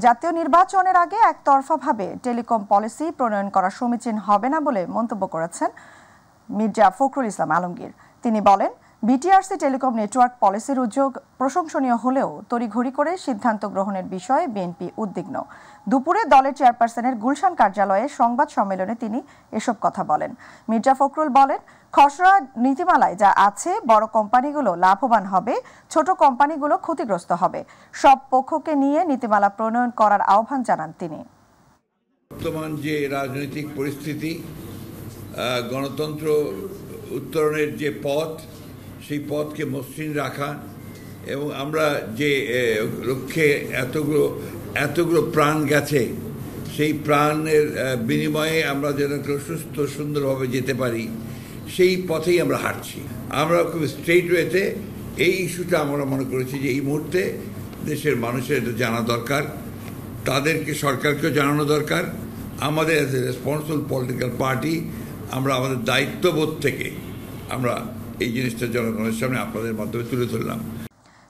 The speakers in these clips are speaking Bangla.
জাতীয় নির্বাচনের আগে একতরফাভাবে টেলিকম পলিসি প্রণয়ন করা সমীচীন হবে না বলে মন্তব্য করেছেন মির্জা ফখরুল ইসলাম আলমগীর। তিনি বলেন, বিটিআরসি টেলিকম নেটওয়ার্ক পলিসির উদ্যোগ প্রশংসনীয় হলেও তড়িঘড়ি করে সিদ্ধান্ত গ্রহণের বিষয়ে বিএনপি উদ্বিগ্ন। দুপুরে দলের চেয়ারপারসনের গুলশান কার্যালয়ে সংবাদ সম্মেলনে তিনি এসব কথা বলেন। মির্জা ফখরুল বলেন, খসড়া নীতিমালায় যা আছে বড় কোম্পানিগুলো লাভবান হবে, ছোট কোম্পানিগুলো ক্ষতিগ্রস্ত হবে। সব পক্ষকে নিয়ে নীতিমালা প্রণয়ন করার আহ্বান জানান তিনি। বর্তমান যে রাজনৈতিক পরিস্থিতি, গণতন্ত্র উত্তরণের যে পথ, সেই পথকে মসৃণ রাখা এবং আমরা যে লক্ষ্যে এতগুলো প্রাণ গেছে, সেই প্রাণের বিনিময়ে আমরা যেন সুস্থ সুন্দরভাবে যেতে পারি, সেই পথেই আমরা হাঁটছি। আমরা খুব স্ট্রেট ওয়েতে এই ইস্যুটা আমরা মনে করেছি যে এই মুহূর্তে দেশের মানুষের এটা জানা দরকার, তাদেরকে সরকারকেও জানানো দরকার। আমাদের as a responsible political party আমরা আমাদের দায়িত্ববোধ থেকে আমরা এই জিনিসটা জনগণের সামনে আপনাদের মাধ্যমে তুলে ধরলাম।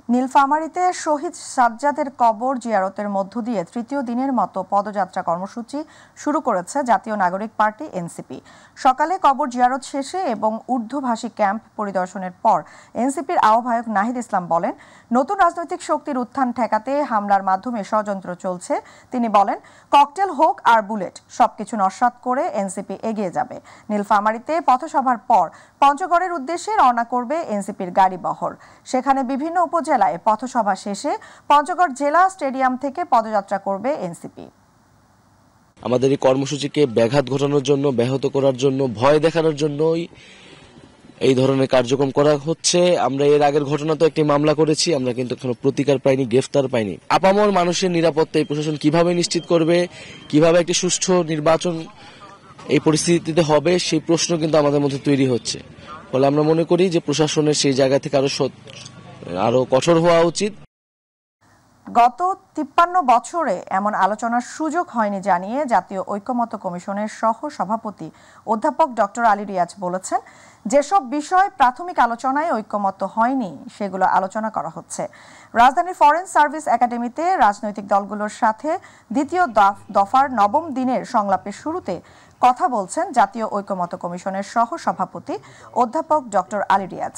নীলফামারীতে শহীদ সাজ্জাদের কবর জিয়ারতের মধ্য দিয়ে তৃতীয় দিনের মতো পদযাত্রা কর্মসূচি শুরু করেছে জাতীয় নাগরিক পার্টি এনসিপি। সকালে কবর জিয়ারত শেষে এবং ঊর্ধ্বভাষী ক্যাম্প পরিদর্শনের পর এনসিপির আহ্বায়ক নাহিদ ইসলাম বলেন, নতুন রাজনৈতিক শক্তির উত্থান ঠেকাতে হামলার মাধ্যমে ষড়যন্ত্র চলছে। তিনি বলেন, ককটেল হোক আর বুলেট, সবকিছু নস্যাৎ করে এনসিপি এগিয়ে যাবে। নীলফামারীতে পথসভার পর পঞ্চগড়ের উদ্দেশ্যে রওনা করবে এনসিপির গাড়ি বহর। সেখানে বিভিন্ন উপজেলায় পথসভা শেষে পঞ্চগড় জেলা স্টেডিয়াম থেকে পদযাত্রা করবে এনসিপি। আমাদের এই কর্মসূচিকে ব্যাঘাত ঘটানোর জন্য, ব্যাহত করার জন্য, ভয় দেখানোর জন্যই এই ধরনের কার্যক্রম করা হচ্ছে। আমরা এর আগের ঘটনা তো একটি মামলা করেছি, আমরা কিন্তু কোনো প্রতিকার পাইনি, গ্রেফতার পাইনি। আপামর মানুষের নিরাপত্তা এই প্রশাসন কিভাবে নিশ্চিত করবে, কিভাবে একটি সুষ্ঠু নির্বাচন এই পরিস্থিতিতে হবে, সেই প্রশ্ন কিন্তু আমাদের মধ্যে তৈরি হচ্ছে। ফলে আমরা মনে করি যে প্রশাসনের সেই জায়গা থেকে আরো কঠোর হওয়া উচিত। গত 53 বছরে এমন আলোচনার সুযোগ হয়নি জানিয়ে জাতীয় ঐকমত্য কমিশনের সহ সভাপতি অধ্যাপক ডক্টর আলী রিয়াজ বলেছেন, যেসব বিষয় প্রাথমিক আলোচনায় ঐকমত্য হয়নি সেগুলো আলোচনা করা হচ্ছে। রাজধানীর ফরেন সার্ভিস একাডেমিতে রাজনৈতিক দলগুলোর সাথে দ্বিতীয় দফার 9ম দিনের সংলাপের শুরুতে কথা বলছেন জাতীয় ঐকমত্য কমিশনের সহ সভাপতি অধ্যাপক ডক্টর আলী রিয়াজ।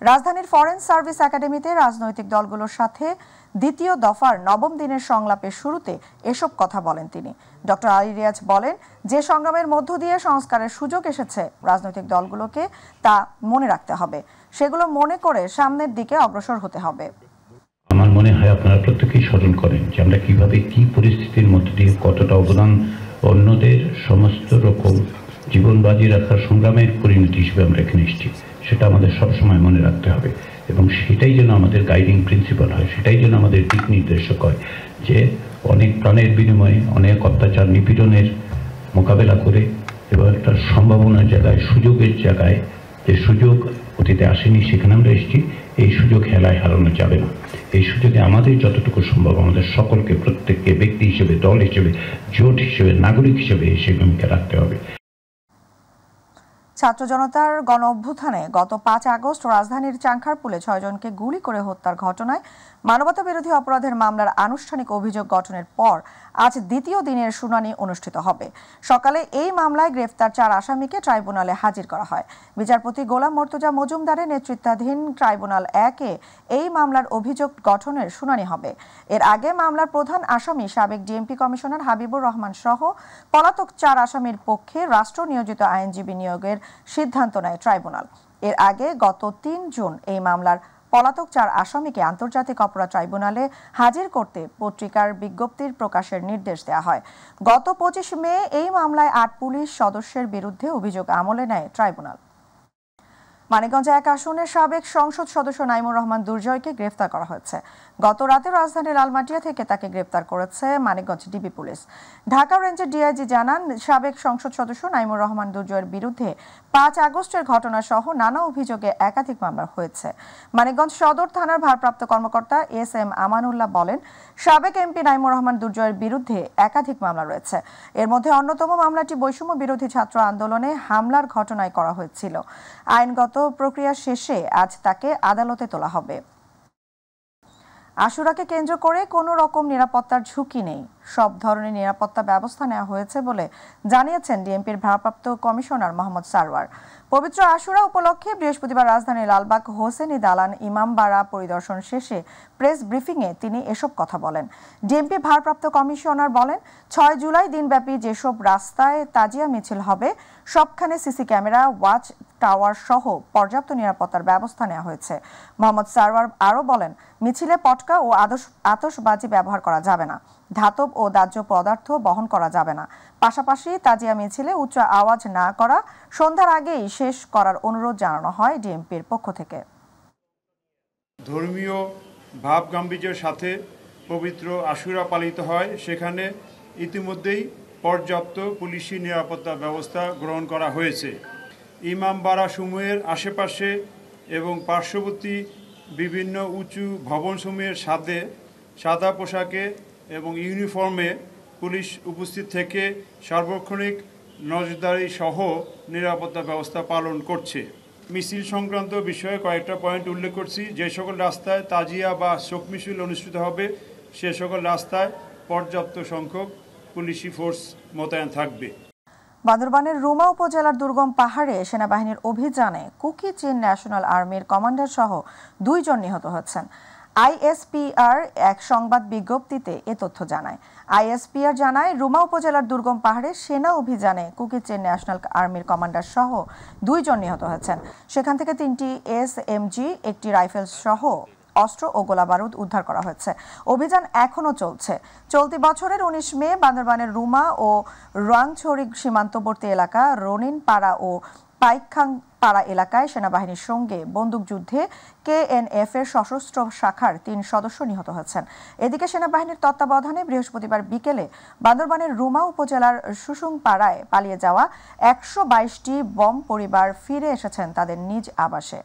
রাজধানীর ফরেন সার্ভিস একাডেমিতে রাজনৈতিক দলগুলোর সাথে দ্বিতীয় দফার 9ম দিনের সংলাপের শুরুতে এসব কথা বলেন তিনি। ডক্টর আলী রিয়াজ বলেন, যে সংগ্রামের মধ্য দিয়ে সংস্কারের সুযোগ এসেছে রাজনৈতিক দলগুলোকে তা মনে রাখতে হবে, সেগুলো মনে করে সামনের দিকে অগ্রসর হতে হবে। আমার মনে হয় আপনারা প্রত্যেকেই স্মরণ করেন যে আমরা কিভাবে কি পরিস্থিতির মধ্য দিয়ে কতটা অবদান অন্যদের সমস্ত রকম জীবন বাজি রাখার সংগ্রামের পরিণতি হিসেবে আমরা এখানে এসেছি। সেটা আমাদের সবসময় মনে রাখতে হবে এবং সেটাই যেন আমাদের গাইডিং প্রিন্সিপাল হয়, সেটাই যেন আমাদের দিক নির্দেশক হয় যে অনেক প্রাণের বিনিময়ে, অনেক অত্যাচার নিপীড়নের মোকাবেলা করে এবং একটা সম্ভাবনার জায়গায়, সুযোগের জায়গায়, যে সুযোগ অতীতে আসেনি সেখানে আমরা এসেছি, এই সুযোগ হেলায় হারানো যাবে না। এই সুযোগে আমাদের যতটুকু সম্ভব আমাদের সকলকে, প্রত্যেককে ব্যক্তি হিসেবে, দল হিসেবে, জোট হিসেবে, নাগরিক হিসেবে সেই ভূমিকা রাখতে হবে। ছাত্র জনতার গণ অভ্যুত্থানে গত 5 আগস্ট রাজধানীর চাংখারপুলে 6 জনকে গুলি করে হত্যার ঘটনায় মানবতা বিরোধী অপরাধের মামলার আনুষ্ঠানিক অভিযোগ গঠনের পর আজ দ্বিতীয় দিনের শুনানি অনুষ্ঠিত হবে। সকালে এই মামলায় গ্রেফতার 4 আসামিকে ট্রাইব্যুনালে হাজির করা হয়। বিচারপতি গোলাম মর্তুজা মজুমদারের নেতৃত্বাধীন ট্রাইব্যুনাল 1-এ এই মামলার অভিযোগ গঠনের শুনানি হবে। এর আগে মামলার প্রধান আসামি সাবেক ডিএমপি কমিশনার হাবিবুর রহমান সহ পলাতক 4 আসামির পক্ষে রাষ্ট্র নিয়োজিত আইনজীবী নিয়োগের সিদ্ধান্ত নেয় ট্রাইব্যুনাল। এর আগে গত 3 জুন এই মামলার পলাতক 4 আসামিকে আন্তর্জাতিক অপরাধ ট্রাইব্যুনালে হাজির করতে পত্রিকার বিজ্ঞপ্তির প্রকাশের নির্দেশ দেওয়া হয়। গত 25 মে এই মামলায় 8 পুলিশ সদস্যের বিরুদ্ধে অভিযোগ আমলে নেয় ট্রাইব্যুনাল। মানিকগঞ্জ 1 আসনের সাবেক সংসদ সদস্য নাইমুর রহমান দুর্জয়কে গ্রেফতার করা হয়েছে। গত রাতে রাজধানীর লালমাটিয়া থেকে তাকে গ্রেফতার করেছে মানিকগঞ্জ ডিবি পুলিশ। ঢাকা রেঞ্জের ডিআইজি জানান, সাবেক সংসদ সদস্য নাইমুর রহমান দুর্জয়ের বিরুদ্ধে 5 আগস্টের ঘটনা সহ নানা অভিযোগে একাধিক মামলা হয়েছে। মানিকগঞ্জ সদর থানার ভারপ্রাপ্ত কর্মকর্তা এস.এম. আমানুল্লাহ বলেন, সাবেক এমপি নাইমুর রহমান দুর্জয়ের বিরুদ্ধে একাধিক মামলা রয়েছে। এর মধ্যে অন্যতম মামলাটি বৈষম্য বিরোধী ছাত্র আন্দোলনে হামলার ঘটনায় করা হয়েছিল। আইনগত প্রক্রিয়া শেষে আজ তাকে আদালতে তোলা হবে। আশুরাকে কেন্দ্র করে কোনো রকম নিরাপত্তার ঝুঁকি নেই। সব ধরনের নিরাপত্তা ব্যবস্থা নেওয়া হয়েছে বলে জানিয়েছেন ডিএমপির ভারপ্রাপ্ত কমিশনার মোহাম্মদ সারওয়ার। পবিত্র আশুরা উপলক্ষে বৃহস্পতিবার রাজধানীর লালবাগ হোসেনি দালান ইমামবাড়া পরিদর্শন শেষে প্রেস ব্রিফিংয়ে তিনি এসব কথা বলেন। ডিএমপি ভারপ্রাপ্ত কমিশনার বলেন, 6 জুলাই দিনব্যাপী যেসব রাস্তায় তাজিয়া মিছিল হবে সবখানে সিসি ক্যামেরা, ওয়াচ টাওয়ার সহ পর্যাপ্ত নিরাপত্তার ব্যবস্থা নেওয়া হয়েছে। মোহাম্মদ সারওয়ার আরও বলেন, মিছিলে পটকা ও আতশবাজি ব্যবহার করা যাবে না, ধাতব ও দাহ্য পদার্থ বহন করা যাবে না। পাশাপাশি তাজিয়া মিছিলে উচ্চ আওয়াজ না করা, সন্ধ্যার আগেই শেষ করার অনুরোধ জানানো হয় ডিএমপির পক্ষ থেকে। ধর্মীয় ভাব গাম্ভীর্যের সাথে পবিত্র আশুরা পালিত হয়, সেখানে ইতিমধ্যেই পর্যাপ্ত পুলিশি নিরাপত্তা ব্যবস্থা গ্রহণ করা হয়েছে। ইমামবাড়া সমূহের আশেপাশে এবং পার্শ্ববর্তী বিভিন্ন উঁচু ভবনসমূহের সাথে সাদা পোশাকে এবং ইউনিফর্মে পুলিশ উপস্থিত থেকে সার্বক্ষণিক নজরদারি সহ নিরাপত্তা ব্যবস্থা পালন করছে। মিছিল সংক্রান্ত বিষয়ে কয়েকটা পয়েন্ট উল্লেখ করছি। যে সকল রাস্তায় তাজিয়া বা শোক মিছিল অনুষ্ঠিত হবে সে সকল রাস্তায় পর্যাপ্ত সংখ্যক পুলিশি ফোর্স মোতায়েন থাকবে। বান্দরবানের রুমা উপজেলার দুর্গম পাহাড়ে সেনাবাহিনীর অভিযানে কুকি চিন ন্যাশনাল আর্মির কমান্ডার সহ 2 জন নিহত হয়েছেন। আইএসপিআর এক সংবাদ বিজ্ঞপ্তিতে এ তথ্য জানায়। আইএসপিআর জানায়, রুমা উপজেলার দুর্গম পাহাড়ে সেনা অভিযানে কুকি চিন ন্যাশনাল আর্মির কমান্ডার সহ 2 জন নিহত হয়েছেন। সেখান থেকে 3টি এসএমজি, 1টি রাইফেল সহ অস্ত্র ও গোলাবারুদ উদ্ধার করা হয়েছে। অভিযান এখনও চলছে। চলতি বছরের 19 মে বান্দরবানের রুমা ও রাংছড়ি সীমান্তবর্তী এলাকা রনিনপাড়া ও পাইকখাংপাড়া এলাকায় সেনাবাহিনীর সঙ্গে বন্দুকযুদ্ধে কেএনএফ এর সশস্ত্র শাখার 3 সদস্য নিহত হয়েছেন। এদিকে সেনাবাহিনীর তত্ত্বাবধানে বৃহস্পতিবার বিকেলে বান্দরবানের রুমা উপজেলার সুসুংপাড়ায় পালিয়ে যাওয়া 122টি বম পরিবার ফিরে এসেছেন তাদের নিজ আবাসে।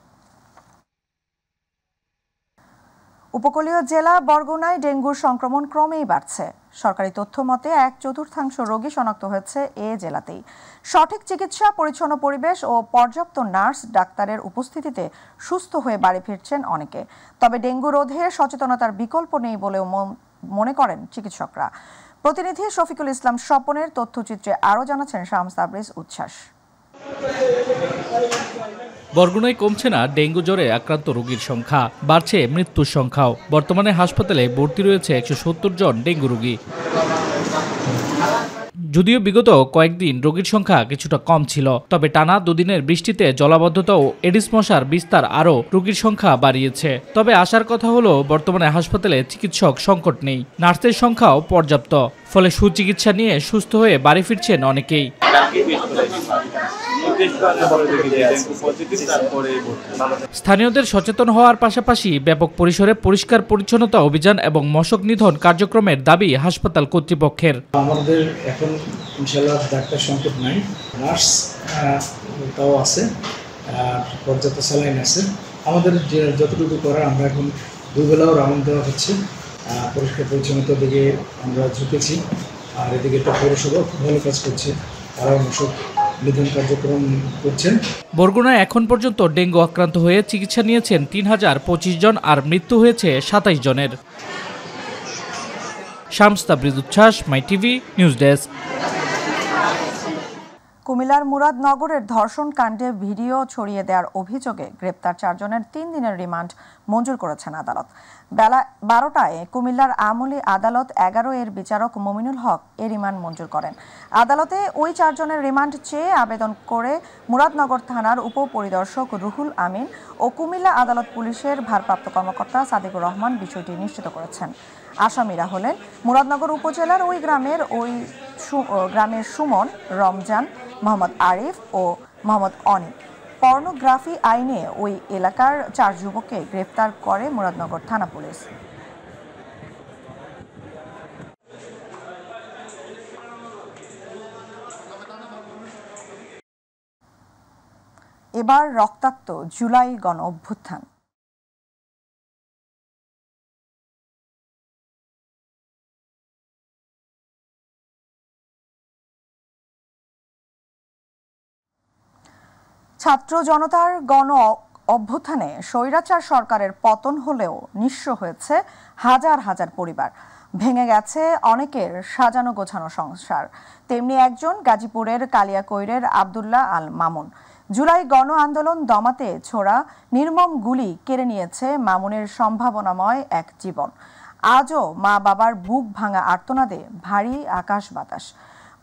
উপকূলীয় জেলা বরগুনায় ডেঙ্গুর সংক্রমণ ক্রমেই বাড়ছে। সরকারি তথ্য মতে 1/4 রোগী শনাক্ত হয়েছে এ জেলাতেই। সঠিক চিকিৎসা, পরিচ্ছন্ন পরিবেশ ও পর্যাপ্ত নার্স ডাক্তারের উপস্থিতিতে সুস্থ হয়ে বাড়ি ফিরছেন অনেকে। তবে ডেঙ্গু রোধে সচেতনতার বিকল্প নেই বলেও মনে করেন চিকিৎসকরা। প্রতিনিধি শফিকুল ইসলাম স্বপনের তথ্যচিত্রে আরও জানাচ্ছেন শামস তাবরিজ উচ্ছ্বাস। বরগুনায় কমছে না ডেঙ্গু জ্বরে আক্রান্ত রোগীর সংখ্যা, বাড়ছে মৃত্যুর সংখ্যাও। বর্তমানে হাসপাতালে ভর্তি রয়েছে 170 জন ডেঙ্গু রোগী। যদিও বিগত কয়েকদিন রোগীর সংখ্যা কিছুটা কম ছিল, তবে টানা 2 দিনের বৃষ্টিতে জলাবদ্ধতা ও এডিস মশার বিস্তার আরও রোগীর সংখ্যা বাড়িয়েছে। তবে আশার কথা হলো, বর্তমানে হাসপাতালে চিকিৎসক সংকট নেই, নার্সের সংখ্যাও পর্যাপ্ত। ফলে সুচিকিৎসা নিয়ে সুস্থ হয়ে বাড়ি ফিরছেন অনেকেই। স্থানীয়দের সচেতন হওয়ার পাশাপাশি ব্যাপক পরিসরে পরিষ্কার পরিচ্ছন্নতা অভিযান এবং মশক নিধন কার্যক্রমের দাবি হাসপাতাল কর্তৃপক্ষের। আমাদের এখন ইনশাআল্লাহ ডাক্তার সংকট নাই, নার্স তাও আছে, আর পর্যাপ্ত স্যালাইন আছে। আমাদের যে যতটুকু করার আমরা এখন 2 বেলাও রাউন্ড দেওয়া হচ্ছে, পরিষ্কার পরিচ্ছন্নতার দিকে আমরা ঝুঁকেছি। আর এদিকে একটা পৌরসভা খুব ভালো কাজ করছে, তারা মশক নিধন কার্যক্রম করছেন। বরগুনায় এখন পর্যন্ত ডেঙ্গু আক্রান্ত হয়ে চিকিৎসা নিয়েছেন 3025 জন, আর মৃত্যু হয়েছে 27 জনের। শামস তাবরিজ উচ্ছ্বাস, মাই টিভি নিউজ ডেস্ক। কুমিল্লার মুরাদনগরের ধর্ষণ কাণ্ডে ভিডিও ছড়িয়ে দেওয়ার অভিযোগে গ্রেপ্তার 4 জনের 3 দিনের রিমান্ড মঞ্জুর করেছেন আদালত। বেলা 12টায় কুমিল্লার আমলি আদালত 11 এর বিচারক মমিনুল হক এ রিমান্ড মঞ্জুর করেন। আদালতে ওই 4 জনের রিমান্ড চেয়ে আবেদন করে মুরাদনগর থানার উপপরিদর্শক রুহুল আমিন ও কুমিল্লা আদালত পুলিশের ভারপ্রাপ্ত কর্মকর্তা সাদিকুর রহমান বিষয়টি নিশ্চিত করেছেন। আসামিরা হলেন মুরাদনগর উপজেলার ওই গ্রামের সুমন, রমজান, মোহাম্মদ আরিফ ও মোহাম্মদ অনিক। পর্নোগ্রাফি আইনে ওই এলাকার 4 যুবককে গ্রেফতার করে মুরাদনগর থানা পুলিশ। এবার রক্তাক্ত জুলাই গণ অভ্যুত্থান। ছাত্র জনতার গণ অভ্যুত্থানে স্বৈরাচার সরকারের পতন হলেও নিঃস্ব হয়েছে হাজার হাজার পরিবার। ভেঙে গেছে অনেকের সাজানো গোছানো সংসার। তেমনি একজন গাজীপুরের কালিয়াকৈরের আব্দুল্লাহ আল মামুন। জুলাই গণ আন্দোলন দমাতে ছোড়া নির্মম গুলি কেড়ে নিয়েছে মামুনের সম্ভাবনাময় এক জীবন। আজও মা বাবার বুক ভাঙা আর্তনাদে ভারী আকাশ বাতাস।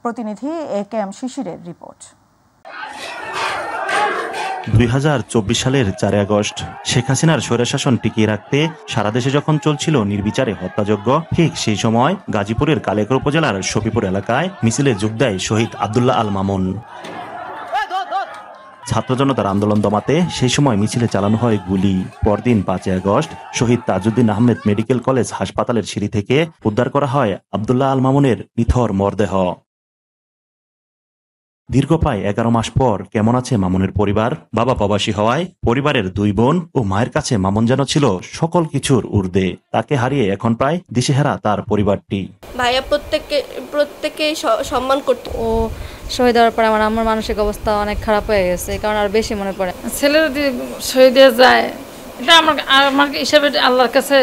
প্রতিনিধি একেএম শিশিরের রিপোর্ট। 2024 সালের 4 আগস্ট শেখ হাসিনার স্বৈরশাসন টিকিয়ে রাখতে সারা দেশে যখন চলছিল নির্বিচারে হত্যাযজ্ঞ, ঠিক সেই সময় গাজীপুরের কালিয়াকৈর উপজেলার শফিপুর এলাকায় মিছিলে যোগ দেয় শহীদ আব্দুল্লাহ আল মামুন। ছাত্র জনতার আন্দোলন দমাতে সেই সময় মিছিলে চালানো হয় গুলি। পরদিন 5 আগস্ট শহীদ তাজউদ্দিন আহমেদ মেডিকেল কলেজ হাসপাতালের সিঁড়ি থেকে উদ্ধার করা হয় আব্দুল্লাহ আল মামুনের নিথর মরদেহ। দীর্ঘ প্রায় 11 মাস পর কেমন আছে মামুনের পরিবার? বাবা প্রবাসী হওয়ায় পরিবারের 2 বোন ও মায়ের কাছে মামুন যেন ছিল সকল কিছুর ঊর্ধ্বে। তাকে হারিয়ে এখন প্রায় দিশেহারা তার পরিবারটি। ভাইয়া প্রত্যেককে সম্মান করতো। ও শহীদ হওয়ার পরে আমার মানসিক অবস্থা অনেক খারাপ হয়ে গেছে, কারণ আর বেশি মনে পড়ে। ছেলে যদি শহীদ হয়ে যায়, এটা আমার হিসাবে আল্লাহর কাছে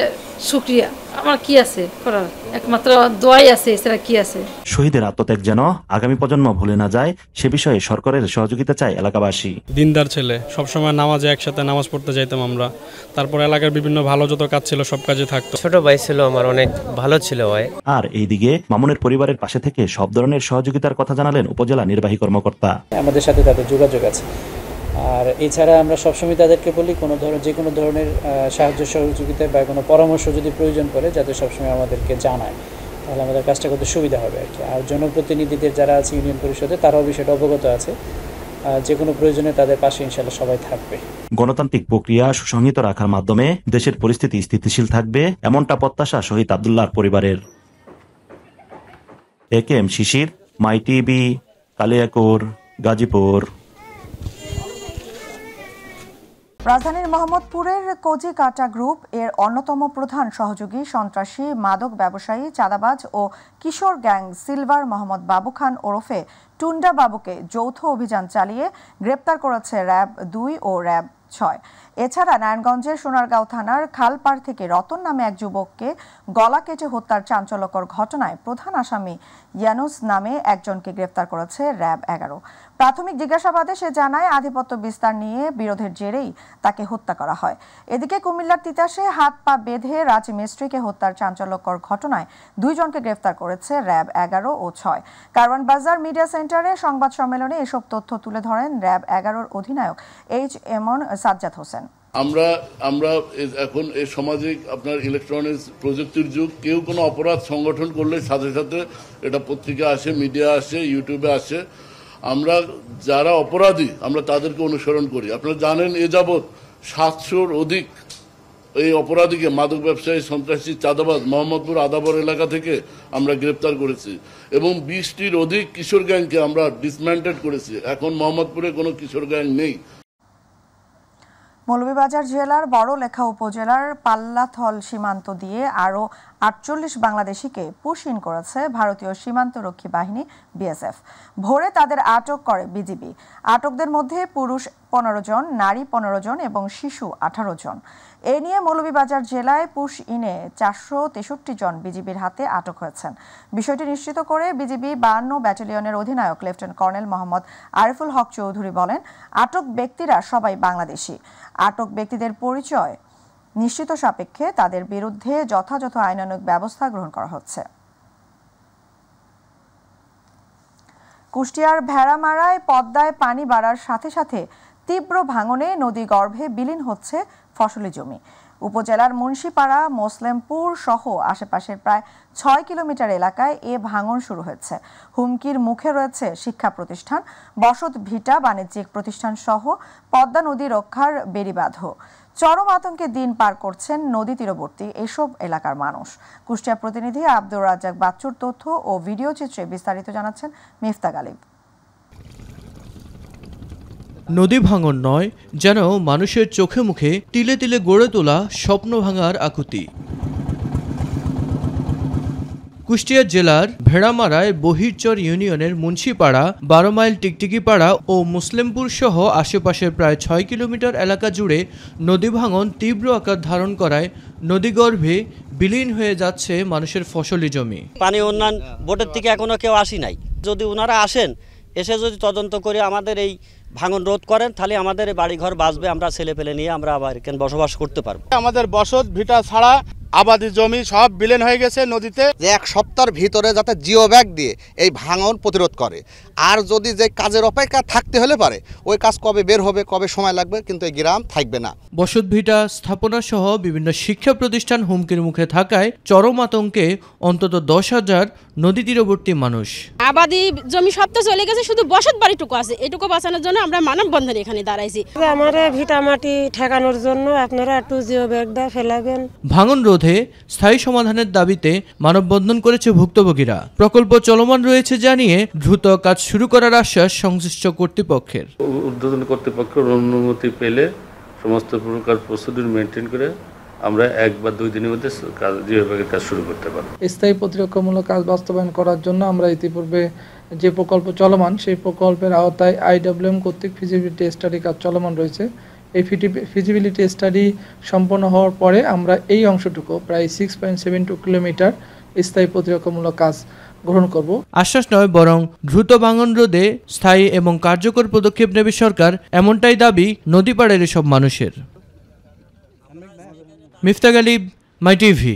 শুকরিয়া। আমার কি আছে করার, একমাত্র দোয়াই আছে, এছাড়া কি আছে। শহীদের আত্মত্যাগ যেন আগামী প্রজন্ম ভুলে না যায়, সে বিষয়ে সরকারের সহযোগিতা চায় এলাকাবাসী। দিনদার ছেলে, সবসময় নামাজে একসাথে নামাজ পড়তে যাইতাম আমরা। তারপর এলাকার বিভিন্ন ভালো যত কাজ ছিল সব কাজে থাকতো। ছোট ভাই ছিল আমার, অনেক ভালো ছিল ভাই। আর এইদিকে মামুনের পরিবারের পাশে থেকে সব ধরনের সহযোগিতার কথা জানালেন উপজেলা নির্বাহী কর্মকর্তা। আমাদের সাথে তাদের যোগাযোগ আছে, আর এছাড়া আমরা সবসময় তাদেরকে বলি যে কোনো ধরনের সাহায্য সহযোগিতা বা কোনো পরামর্শ যদি প্রয়োজন পড়ে যাতে সবসময় আমাদেরকে জানায়, তাহলে আমাদের কাজটা করতে সুবিধা হবে আর কি। আর জনপ্রতিনিধিদের যারা আছে ইউনিয়ন পরিষদে, তারাও বিষয়টা অবগত আছে। যে কোনো প্রয়োজনে তাদের পাশে ইনশাআল্লাহ সবাই থাকবে। গণতান্ত্রিক প্রক্রিয়া সুসংহত রাখার মাধ্যমে দেশের পরিস্থিতি স্থিতিশীল থাকবে, এমনটা প্রত্যাশা শহীদ আব্দুল্লাহর পরিবারের। একেএম শিশির, মাই টিভি, কালিয়াকৈর, গাজীপুর। রাজধানীর মোহাম্মদপুরের কজিকাটা গ্রুপ এর অন্যতম প্রধান সহযোগী সন্ত্রাসী, মাদক ব্যবসায়ী, চাঁদাবাজ ও কিশোর গ্যাং সিলভার মোহাম্মদ বাবু খান ওরফে টুন্ডা বাবুকে যৌথ অভিযান চালিয়ে গ্রেপ্তার করেছে র্যাব 2 ও র্যাব 6। এছাড়া নারায়ণগঞ্জের সোনারগাঁও থানার খালপাড় থেকে রতন নামে এক যুবককে গলা কেটে হত্যার চাঞ্চল্যকর ঘটনায় প্রধান আসামি ইয়ানুস নামে একজনকে গ্রেপ্তার করেছে র্যাব 11। প্রাথমিক জিজ্ঞাসাবাদে সে জানায় আধিপত্য বিস্তার নিয়ে বিরোধের জেরেই তাকে হত্যা করা হয়। এদিকে কুমিল্লার তিতাসে হাত পা বেঁধে রাজমিস্ত্রিকে হত্যার চাঞ্চল্যকর ঘটনায় 2 জনকে গ্রেপ্তার করেছে র্যাব 11 ও 6। কারওয়ান বাজার মিডিয়া সেন্টারে সংবাদ সম্মেলনে এসব তথ্য তুলে ধরেন র্যাব 11-র অধিনায়ক এইচ.এম. সাজ্জাদ হোসেন। আমরা এখন এই সমাজে আপনার ইলেকট্রনিক্স প্রযুক্তির যুগ, কেউ কোনো অপরাধ সংগঠন করলে সাথে সাথে এটা পত্রিকা আসে, মিডিয়া আসে, ইউটিউবে আসে। আমরা যারা অপরাধী আমরা তাদেরকে অনুসরণ করি। আপনারা জানেন এ যাবৎ 700-র অধিক এই অপরাধীকে, মাদক ব্যবসায়ী, সন্ত্রাসী, চাঁদাবাজ মোহাম্মদপুর আদাবর এলাকা থেকে আমরা গ্রেপ্তার করেছি এবং 20টির অধিক কিশোর গ্যাংকে আমরা ডিসম্যান্টেড করেছি। এখন মোহাম্মদপুরে কোনো কিশোর গ্যাং নেই। মৌলভীবাজার জেলার বড়লেখা উপজেলার পাল্লাথল সীমান্ত দিয়ে আরও 48 বাংলাদেশিকে পুশ ইন করেছে ভারতীয় সীমান্তরক্ষী বাহিনী বিএসএফ। ভোরে তাদের আটক করে বিজিবি। আটকদের মধ্যে পুরুষ 15 জন, নারী 15 জন এবং শিশু 18 জন। এ নিয়ে মৌলভীবাজার জেলায় পুশ ইনে 463 জন বিজিবির হাতে আটক হয়েছেন। বিষয়টি নিশ্চিত করে বিজিবি 52 ব্যাটালিয়নের অধিনায়ক লেফটেন্যান্ট কর্নেল মোহাম্মদ আরিফুল হক চৌধুরী বলেন, আটক ব্যক্তিরা সবাই বাংলাদেশি। আটক ব্যক্তিদের পরিচয় নিশ্চিত সাপেক্ষে তাদের বিরুদ্ধে যথাযথ আইনানুগ ব্যবস্থা গ্রহণ করা হচ্ছে। কুষ্টিয়ার ভেড়ামারায় পদ্মায় পানি বাড়ার সাথে সাথে তীব্র ভাঙনে নদী গর্ভে বিলীন হচ্ছে ফসলি জমি। উপজেলার মুন্সিপাড়া, মোসলেমপুর সহ আশেপাশের প্রায় 6 কিলোমিটার এলাকায় এ ভাঙন শুরু হয়েছে। হুমকির মুখে রয়েছে শিক্ষা প্রতিষ্ঠান, বসত ভিটা, বাণিজ্যিক প্রতিষ্ঠান সহ পদ্মা নদী রক্ষার বেড়িবাঁধও। চরম আতঙ্কে দিন পার করছেন নদী তীরবর্তী এসব এলাকার মানুষ। কুষ্টিয়া প্রতিনিধি আব্দুর রাজ্জাক বাচ্চুর তথ্য ও ভিডিও চিত্রে বিস্তারিত জানাচ্ছেন মিফতা গালিব। নদী ভাঙন নয়, যেন মানুষের চোখে মুখে তিলে তিলে গড়ে তোলা স্বপ্ন ভাঙার আকুতি। কুষ্টিয়া জেলার ভেড়ামারায় বহিরচর ইউনিয়নের মুন্সিপাড়া, 12 মাইল টিকটিকিপাড়া ও মুসলেমপুর সহ আশেপাশের প্রায় 6 কিলোমিটার এলাকা জুড়ে নদী ভাঙন তীব্র আকার ধারণ করায় নদীগর্ভে বিলীন হয়ে যাচ্ছে মানুষের ফসলি জমি। পানি উন্নয়ন বোর্ডের থেকে এখনো কেউ আসি নাই। যদি ওনারা আসেন, এসে যদি তদন্ত করে আমাদের এই ভাঙন রোধ করেন, তাহলে আমাদের বাড়িঘর বাঁচবে, আমরা ছেলে পেলে নিয়ে আমরা আবার এখানে বসবাস করতে পারবো। আমাদের বসত ভিটা ছাড়া আবাদি জমি সব বিলীন হয়ে গেছে নদীতে। যে এক সপ্তাহের ভিতরে যাতে জিও ব্যাগ দিয়ে এই ভাঙন প্রতিরোধ করে, আর যদি যে কাজের অপেক্ষা থাকতে হলে পারে ওই কাজ কবে বের হবে, কবে সময় লাগবে, কিন্তু এই গ্রাম থাকবে না। বসত ভিটা স্থাপনা সহ বিভিন্ন শিক্ষা প্রতিষ্ঠান হুমকির মুখে থাকায় চরম আতঙ্কে অন্তত 10,000 নদী তীরবর্তী মানুষ। আবাদি জমি সব তো চলে গেছে, শুধু বসত বাড়িটুকু আছে। এটুকু বাঁচানোর জন্য আমরা মানববন্ধনে এখানে দাঁড়াইছি। আমার ভিটা মাটি ঠেকানোর জন্য আপনারা একটু জিও ব্যাগ দিয়ে ফেলাবেন। ভাঙন রোধে স্থায়ী সমাধানের দাবিতে মানববন্ধন করেছে ভুক্তভোগীরা। প্রকল্প চলমান রয়েছে জানিয়ে দ্রুত কাজ শুরু করার আশ্বাস সংশ্লিষ্ট কর্তৃপক্ষের। ঊর্ধ্বতন কর্তৃপক্ষের অনুমতি পেলে সমস্ত প্রকার প্রসিডিউর মেনটেন করে আমরা 1 বা 2 দিনের মধ্যে কাজ শুরু করতে পারব। স্থায়ী প্রতিরক্ষামূলক কাজ বাস্তবায়ন করার জন্য আমরা ইতিপূর্বে যে প্রকল্প চলমান সেই প্রকল্পের আওতায় IWM কর্তৃক ফিজিবিলিটি স্টাডি কাজ চলমান রয়েছে। এই ফিজিবিলিটি স্টাডি সম্পন্ন হওয়ার পরে আমরা এই অংশটুকু প্রায় 6.72 কিলোমিটার স্থায়ী প্রতিরক্ষামূলক কাজ গ্রহণ করব। আশ্বাস নয়, বরং দ্রুত ভাঙন রোধে স্থায়ী এবং কার্যকর পদক্ষেপ নেবে সরকার, এমনটাই দাবি নদীপাড়ের এসব মানুষের। মিফতা গালিব, মাই টিভি।